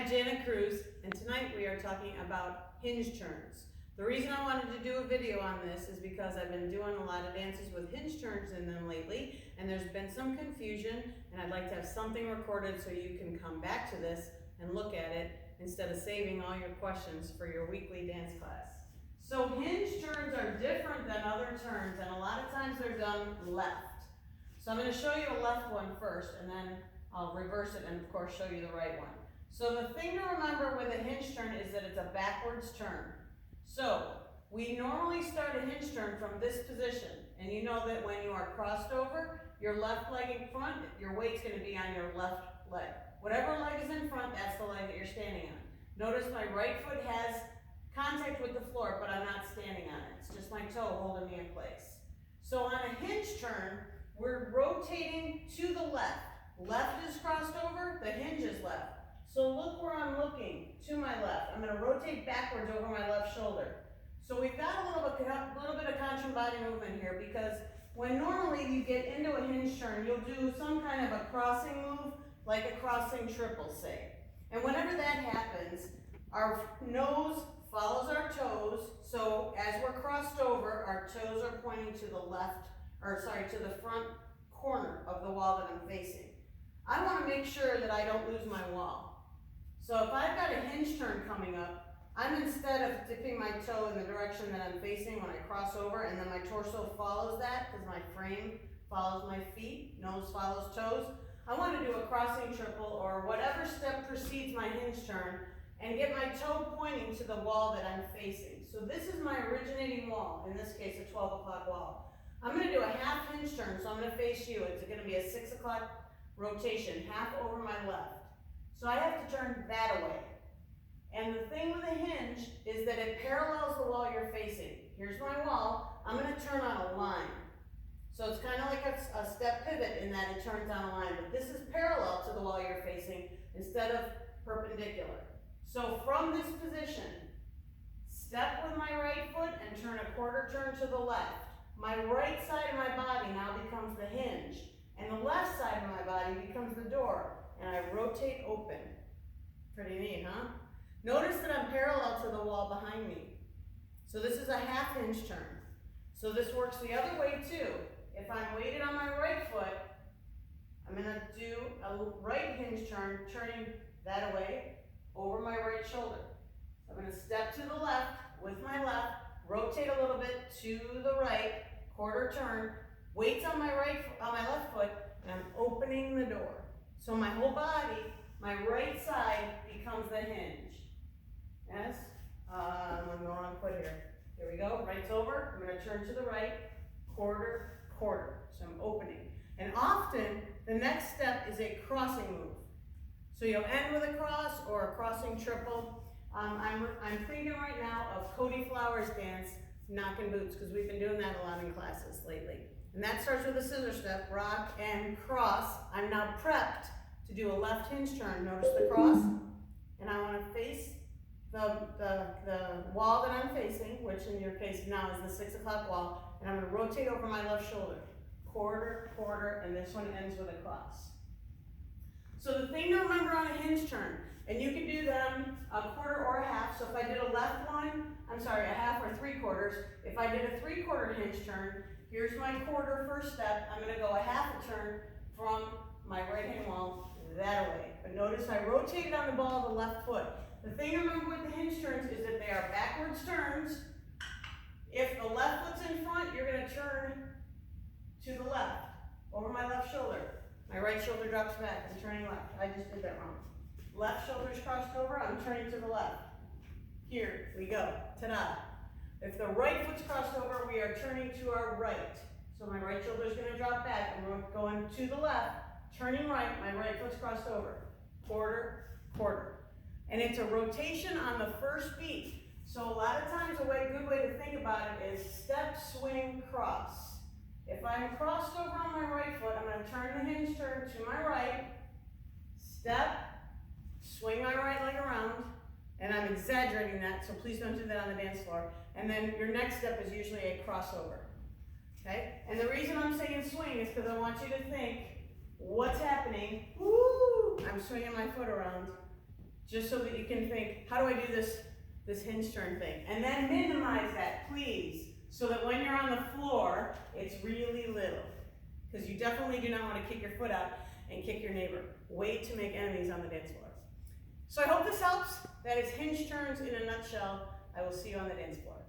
Janet Cruz, and tonight we are talking about hinge turns. The reason I wanted to do a video on this is because I've been doing a lot of dances with hinge turns in them lately, and there's been some confusion, and I'd like to have something recorded so you can come back to this and look at it instead of saving all your questions for your weekly dance class. So hinge turns are different than other turns, and a lot of times they're done left. So I'm going to show you a left one first, and then I'll reverse it and of course show you the right one. So the thing to remember with a hinge turn is that it's a backwards turn. So we normally start a hinge turn from this position, and you know that when you are crossed over, your left leg in front, your weight's going to be on your left leg. Whatever leg is in front, that's the leg that you're standing on. Notice my right foot has contact with the floor, but I'm not standing on it. It's just my toe holding me in place. So on a hinge turn, we're rotating to the left. Left is crossed over, the hinge is left. So look where I'm looking, to my left. I'm going to rotate backwards over my left shoulder. So we've got a little bit of contra body movement here, because when normally you get into a hinge turn, you'll do some kind of a crossing move, like a crossing triple, say. And whenever that happens, our nose follows our toes. So as we're crossed over, our toes are pointing to the to the front corner of the wall that I'm facing. I want to make sure that I don't lose my wall. So if I've got a hinge turn coming up, I'm instead of dipping my toe in the direction that I'm facing when I cross over, and then my torso follows that because my frame follows my feet, nose follows toes, I want to do a crossing triple or whatever step precedes my hinge turn and get my toe pointing to the wall that I'm facing. So this is my originating wall, in this case a 12 o'clock wall. I'm going to do a half hinge turn, so I'm going to face you. It's going to be a 6 o'clock rotation, half over my left. So I have to turn that away. And the thing with a hinge is that it parallels the wall you're facing. Here's my wall. I'm going to turn on a line. So it's kind of like a step pivot in that it turns on a line. But this is parallel to the wall you're facing instead of perpendicular. So from this position, step with my right foot and turn a quarter turn to the left. My right side of my body now becomes the hinge, and the left side of my body becomes the door, and I rotate open. Pretty neat, huh? Notice that I'm parallel to the wall behind me. So this is a half hinge turn. So this works the other way too. If I'm weighted on my right foot, I'm going to do a right hinge turn, turning that away over my right shoulder. So I'm going to step to the left with my left, rotate a little bit to the right, quarter turn, weights on my left foot, and I'm opening the door. So my whole body, my right side becomes the hinge. Yes? I'm on the wrong foot here. Here we go. Right's over. I'm going to turn to the right, quarter, quarter. So I'm opening. And often, the next step is a crossing move. So you'll end with a cross or a crossing triple. I'm thinking right now of Cody Flowers' dance, Knockin' Boots, because we've been doing that a lot in classes lately. And that starts with a scissor step, rock, and cross. I'm now prepped to do a left hinge turn. Notice the cross. And I want to face the wall that I'm facing, which in your case now is the 6 o'clock wall. And I'm going to rotate over my left shoulder. Quarter, quarter, and this one ends with a cross. So the thing to remember on a hinge turn, and you can do them a quarter or a half. So if I did a left one, a half or 3/4. If I did a 3/4 hinge turn, here's my quarter first step. I'm going to go a half a turn from my right hand wall that way. But notice I rotated on the ball of the left foot. The thing to remember with the hinge turns is that they are backwards turns. If the left foot's in front, you're going to turn to the left, over my left shoulder. My right shoulder drops back. I'm turning left. I just did that wrong. Left shoulder's crossed over. I'm turning to the left. Here we go. Ta-da. If the right foot's crossed over, we are turning to our right. So my right shoulder's going to drop back, and we're going to the left, turning right. My right foot's crossed over. Quarter, quarter. And it's a rotation on the first beat. So a lot of times, good way to think about it is step, swing, cross. If I'm crossed over on my right foot, I'm going to turn the hinge turn to my right, step, swing my right leg around, and I'm exaggerating that, so please don't do that on the dance floor. And then your next step is usually a crossover. Okay? And the reason I'm saying swing is because I want you to think, what's happening? Woo! I'm swinging my foot around just so that you can think, how do I do this hinge turn thing? And then minimize that, please, so that when you're on the floor, it's really little. Because you definitely do not want to kick your foot out and kick your neighbor. Way to make enemies on the dance floor. So I hope this helps. That is hinge turns in a nutshell. I will see you on the dance floor.